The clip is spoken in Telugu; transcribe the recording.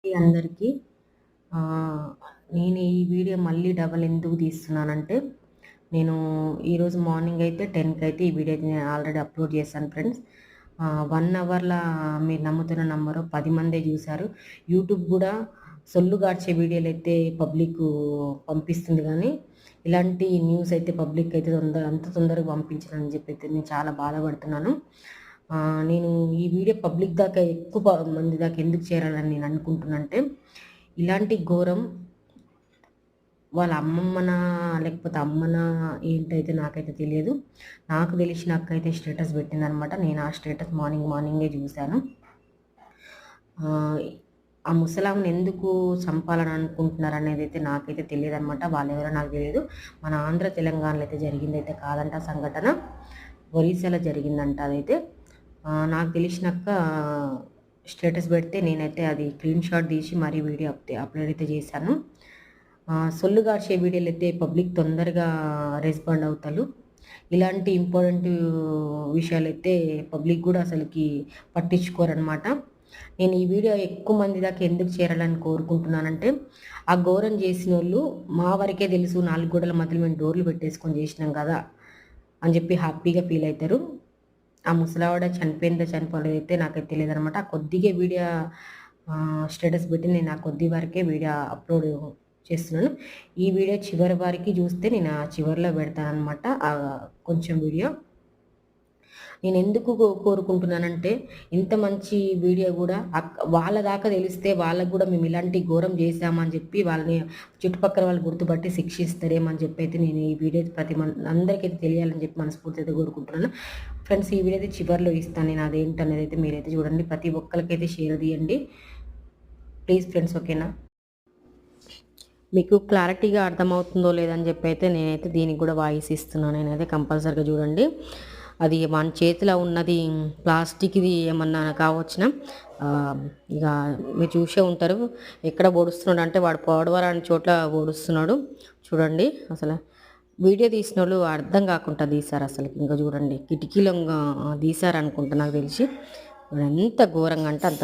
అందరికీ నేను ఈ వీడియో మళ్ళీ డబల్ ఎందుకు తీస్తున్నానంటే, నేను ఈరోజు మార్నింగ్ అయితే 10కి అయితే ఈ వీడియో నేను ఆల్రెడీ అప్లోడ్ చేశాను ఫ్రెండ్స్. 1 అవర్‌లా మీరు నమ్ముతున్న నమ్మరో 10 మందే చూశారు. యూట్యూబ్ కూడా సొల్లుగార్చే వీడియోలైతే పబ్లిక్ పంపిస్తుంది కానీ, ఇలాంటి న్యూస్ అయితే పబ్లిక్ అయితే అంత తొందరగా పంపించరని చెప్పి అయితే నేను చాలా బాధపడుతున్నాను. నేను ఈ వీడియో పబ్లిక్ దాకా ఎక్కువ మంది దాకా ఎందుకు చేరాలని నేను అనుకుంటున్నానంటే, ఇలాంటి ఘోరం వాళ్ళ అమ్మమ్మనా లేకపోతే అమ్మనా ఏంటైతే నాకైతే తెలియదు. నాకు తెలిసిన అక్క అయితే స్టేటస్ పెట్టిందనమాట. నేను ఆ స్టేటస్ మార్నింగే చూశాను. ఆ ముసలామెను ఎందుకు చంపాలని అనుకుంటున్నారనేది అయితే నాకైతే తెలియదనమాట. వాళ్ళెవరో నాకు తెలియదు. మన ఆంధ్ర తెలంగాణలో అయితే జరిగిందైతే కాదంట సంఘటన. ఒరిస్సాలో జరిగిందంట అదైతే. నాకు తెలిసినాక స్టేటస్ పెడితే నేనైతే అది స్క్రీన్ షాట్ తీసి మరీ వీడియో అప్లోడ్ అయితే చేశాను. సొల్లుగార్చే వీడియోలు అయితే పబ్లిక్ తొందరగా రెస్పాండ్ అవుతారు. ఇలాంటి ఇంపార్టెంట్ విషయాలైతే పబ్లిక్ కూడా అసలుకి పట్టించుకోరనమాట. నేను ఈ వీడియో ఎక్కువ మంది దాకా ఎందుకు చేరాలని కోరుకుంటున్నానంటే, ఆ ఘోరం చేసిన వాళ్ళు మా వరకే తెలుసు, 4 గోడల మధ్యలో మేము డోర్లు పెట్టేసుకొని చేసినాం కదా అని చెప్పి హ్యాపీగా ఫీల్ అవుతారు. ఆ ముసలావిడ చనిపోయిందో చనిపోలేదైతే నాకైతే తెలియదనమాట. ఆ కొద్దిగా వీడియో స్టేటస్ పెట్టి నేను ఆ కొద్ది వరకే వీడియో అప్లోడ్ చేస్తున్నాను. ఈ వీడియో చివరి వరకు చూస్తే నేను ఆ చివరిలో పెడతానమాట కొంచెం వీడియో. నేను ఎందుకు కోరుకుంటున్నానంటే, ఇంత మంచి వీడియో కూడా వాళ్ళ దాకా తెలిస్తే వాళ్ళకు కూడా మేము ఇలాంటి ఘోరం చేశామని చెప్పి వాళ్ళని చుట్టుపక్కల వాళ్ళు గుర్తుపట్టి శిక్షిస్తారేమని చెప్పి అయితే నేను ఈ వీడియో అందరికైతే తెలియాలని చెప్పి మనస్ఫూర్తి అయితే కోరుకుంటున్నాను. ఫ్రెండ్స్, ఈ వీడియో అయితే చివరిలో ఇస్తాను నేను, అదేంటనేది అయితే మీరైతే చూడండి. ప్రతి ఒక్కరికైతే షేర్ తీయండి ప్లీజ్ ఫ్రెండ్స్, ఓకేనా? మీకు క్లారిటీగా అర్థమవుతుందో లేదని చెప్పి అయితే నేనైతే దీనికి కూడా వాయిస్ ఇస్తున్నాను. నేనైతే కంపల్సరీగా చూడండి. అది మన చేతిలో ఉన్నది ప్లాస్టిక్ది ఏమన్నా కావచ్చునా, ఇక మీరు చూసే ఉంటారు. ఎక్కడ పొడుస్తున్నాడు అంటే వాడు పోడవరాని చోట్ల పొడుస్తున్నాడు. చూడండి, అసలు వీడియో తీసిన వాళ్ళు అర్థం కాకుండా తీశారు. అసలు ఇంకా చూడండి, కిటికీలో తీశారు అనుకుంటా నాకు తెలిసి. ఎంత ఘోరంగా అంటే అంత